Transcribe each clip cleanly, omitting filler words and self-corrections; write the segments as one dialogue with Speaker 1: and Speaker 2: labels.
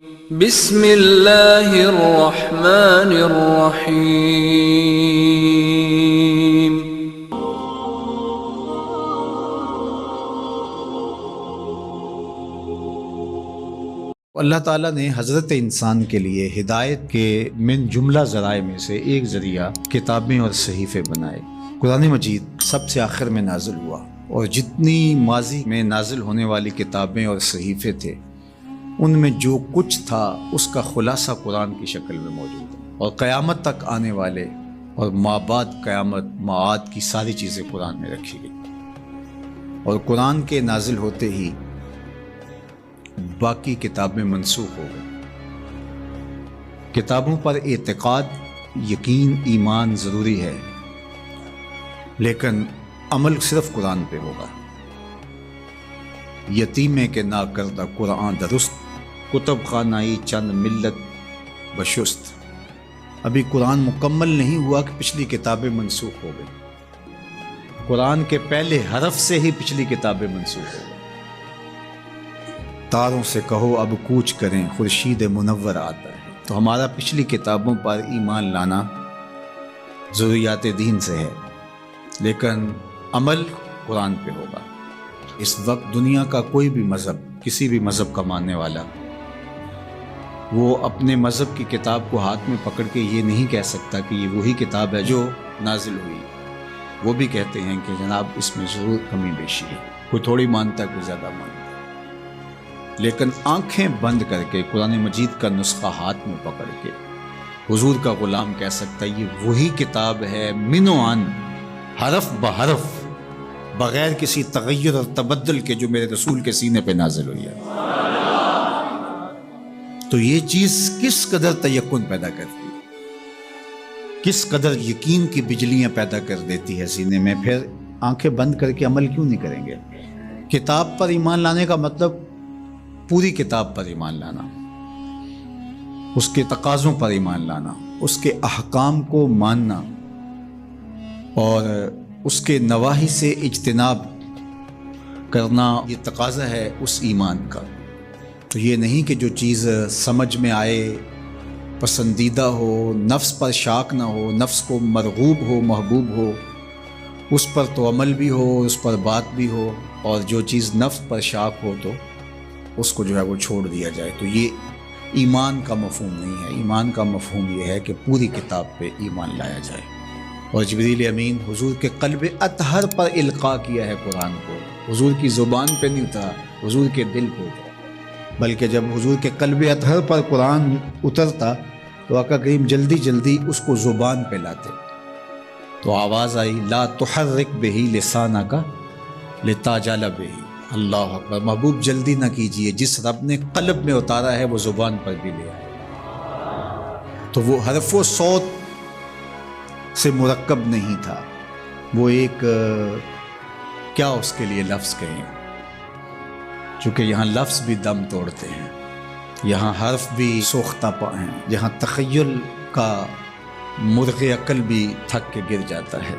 Speaker 1: بسم اللہ الرحمن الرحیم۔
Speaker 2: اللہ تعالیٰ نے حضرت انسان کے لیے ہدایت کے من جملہ ذرائع میں سے ایک ذریعہ کتابیں اور صحیفے بنائے۔ قرآن مجید سب سے آخر میں نازل ہوا، اور جتنی ماضی میں نازل ہونے والی کتابیں اور صحیفے تھے ان میں جو کچھ تھا اس کا خلاصہ قرآن کی شکل میں موجود ہے، اور قیامت تک آنے والے اور مابعد قیامت معاد کی ساری چیزیں قرآن میں رکھی گئی۔ اور قرآن کے نازل ہوتے ہی باقی کتابیں منسوخ ہو گئی۔ کتابوں پر اعتقاد، یقین، ایمان ضروری ہے، لیکن عمل صرف قرآن پہ ہوگا۔ یتیمے کے نا کردہ قرآن درست، کتب خانائی چند ملت بشست۔ ابھی قرآن مکمل نہیں ہوا کہ پچھلی کتابیں منسوخ ہو گئی۔ قرآن کے پہلے حرف سے ہی پچھلی کتابیں منسوخ ہو گئی۔ تاروں سے کہو اب کوچ کریں، خورشید منور آتا ہے۔ تو ہمارا پچھلی کتابوں پر ایمان لانا ضروریات دین سے ہے، لیکن عمل قرآن پہ ہوگا۔ اس وقت دنیا کا کوئی بھی مذہب، کسی بھی مذہب کا ماننے والا، وہ اپنے مذہب کی کتاب کو ہاتھ میں پکڑ کے یہ نہیں کہہ سکتا کہ یہ وہی کتاب ہے جو نازل ہوئی۔ وہ بھی کہتے ہیں کہ جناب اس میں ضرور کمی بیشی ہے، کوئی تھوڑی مانتا ہے کوئی زیادہ مانتا ہے، لیکن آنکھیں بند کر کے قرآن مجید کا نسخہ ہاتھ میں پکڑ کے حضور کا غلام کہہ سکتا ہے یہ وہی کتاب ہے، من و عن، حرف بحرف، بغیر کسی تغیر اور تبدل کے، جو میرے رسول کے سینے پہ نازل ہوئی ہے۔ تو یہ چیز کس قدر تیقن پیدا کرتی ہے، کس قدر یقین کی بجلیاں پیدا کر دیتی ہے سینے میں۔ پھر آنکھیں بند کر کے عمل کیوں نہیں کریں گے؟ کتاب پر ایمان لانے کا مطلب پوری کتاب پر ایمان لانا، اس کے تقاضوں پر ایمان لانا، اس کے احکام کو ماننا، اور اس کے نواہی سے اجتناب کرنا، یہ تقاضا ہے اس ایمان کا۔ تو یہ نہیں کہ جو چیز سمجھ میں آئے، پسندیدہ ہو، نفس پر شاک نہ ہو، نفس کو مرغوب ہو، محبوب ہو، اس پر تو عمل بھی ہو، اس پر بات بھی ہو، اور جو چیز نفس پر شاک ہو تو اس کو جو ہے وہ چھوڑ دیا جائے۔ تو یہ ایمان کا مفہوم نہیں ہے۔ ایمان کا مفہوم یہ ہے کہ پوری کتاب پہ ایمان لایا جائے۔ اور جبریل امین حضور کے قلب اطہر پر القاء کیا ہے قرآن کو، حضور کی زبان پہ نہیں اترا، حضور کے دل پہ اترا۔ بلکہ جب حضور کے قلب اطہر پر قرآن اترتا تو آقا کریم جلدی جلدی اس کو زبان پہ لاتے، تو آواز آئی لا تحرک بہ لسانک لتعجل بہ۔ اللہ اکبر، محبوب جلدی نہ کیجئے، جس رب نے قلب میں اتارا ہے وہ زبان پر بھی لے آئے۔ تو وہ حرف و صوت سے مرکب نہیں تھا، وہ ایک کیا اس کے لیے لفظ کہیں، چونکہ یہاں لفظ بھی دم توڑتے ہیں، یہاں حرف بھی سوختہ پا ہیں، یہاں تخیل کا مرغ عقل بھی تھک کے گر جاتا ہے۔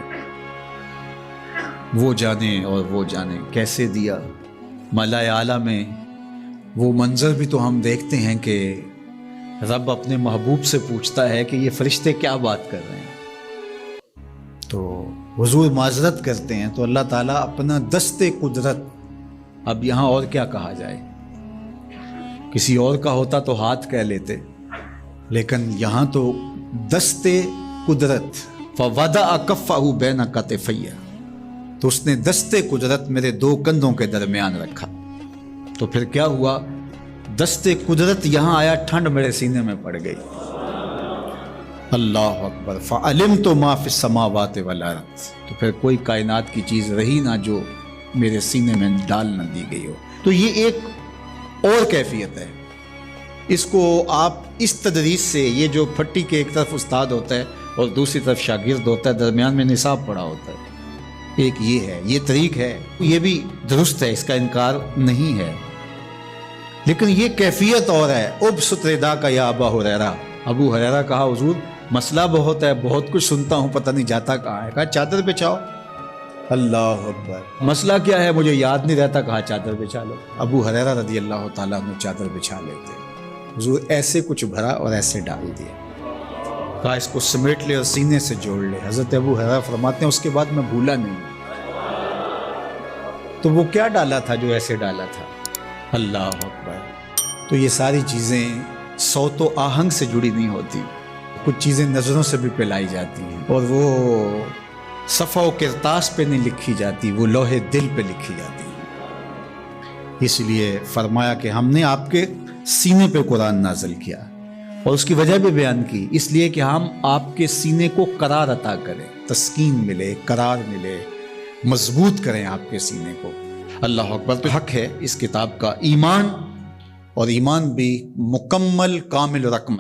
Speaker 2: وہ جانے اور وہ جانے کیسے دیا ملائے اعلیٰ میں۔ وہ منظر بھی تو ہم دیکھتے ہیں کہ رب اپنے محبوب سے پوچھتا ہے کہ یہ فرشتے کیا بات کر رہے ہیں، تو حضور معذرت کرتے ہیں، تو اللہ تعالیٰ اپنا دست قدرت، اب یہاں اور کیا کہا جائے، کسی اور کا ہوتا تو ہاتھ کہہ لیتے، لیکن یہاں تو دست قدرت، فوضع کفہ بین کتفی، تو اس نے دست قدرت میرے دو کندھوں کے درمیان رکھا۔ تو پھر کیا ہوا، دست قدرت یہاں آیا، ٹھنڈ میرے سینے میں پڑ گئی۔ اللہ اکبر، فعلمت ما فی السماوات والارض، تو پھر کوئی کائنات کی چیز رہی نہ جو میرے سینے میں ڈال نہ دی گئی ہو۔ تو یہ ایک اور کیفیت ہے، اس کو آپ اس تدریس سے، یہ جو پھٹی کے ایک طرف استاد ہوتا ہے اور دوسری طرف شاگرد ہوتا ہے، درمیان میں نصاب پڑا ہوتا ہے، ایک یہ ہے، یہ طریق ہے، یہ بھی درست ہے، اس کا انکار نہیں ہے، لیکن یہ کیفیت اور ہے۔ ابسط ردا کا یا ابا ہریرہ، ابو ہریرہ کہا حضور مسئلہ بہت ہے، بہت کچھ سنتا ہوں، پتہ نہیں جاتا کہاں ہے، کہا چادر بچھاؤ۔ اللہ اکبر، مسئلہ کیا ہے مجھے یاد نہیں رہتا، کہا چادر بچھا لو۔ ابو ہریرہ رضی اللہ تعالیٰ عنہ چادر بچھا لیتے، حضور ایسے کچھ بھرا اور ایسے ڈال دیا، کہا اس کو سمیٹ لے اور سینے سے جوڑ لے۔ حضرت ابو ہریرہ فرماتے ہیں اس کے بعد میں بھولا نہیں۔ تو وہ کیا ڈالا تھا جو ایسے ڈالا تھا؟ اللہ اکبر۔ تو یہ ساری چیزیں صوت و آہنگ سے جڑی نہیں ہوتی، کچھ چیزیں نظروں سے بھی پلائی جاتی ہیں، اور وہ صفحہ و کرتاس پہ نہیں لکھی جاتی، وہ لوح دل پہ لکھی جاتی ہیں۔ اس لیے فرمایا کہ ہم نے آپ کے سینے پہ قرآن نازل کیا، اور اس کی وجہ بھی بیان کی، اس لیے کہ ہم آپ کے سینے کو قرار عطا کریں، تسکین ملے، قرار ملے، مضبوط کریں آپ کے سینے کو۔ اللہ اکبر۔ تو حق ہے اس کتاب کا ایمان، اور ایمان بھی مکمل کامل رقم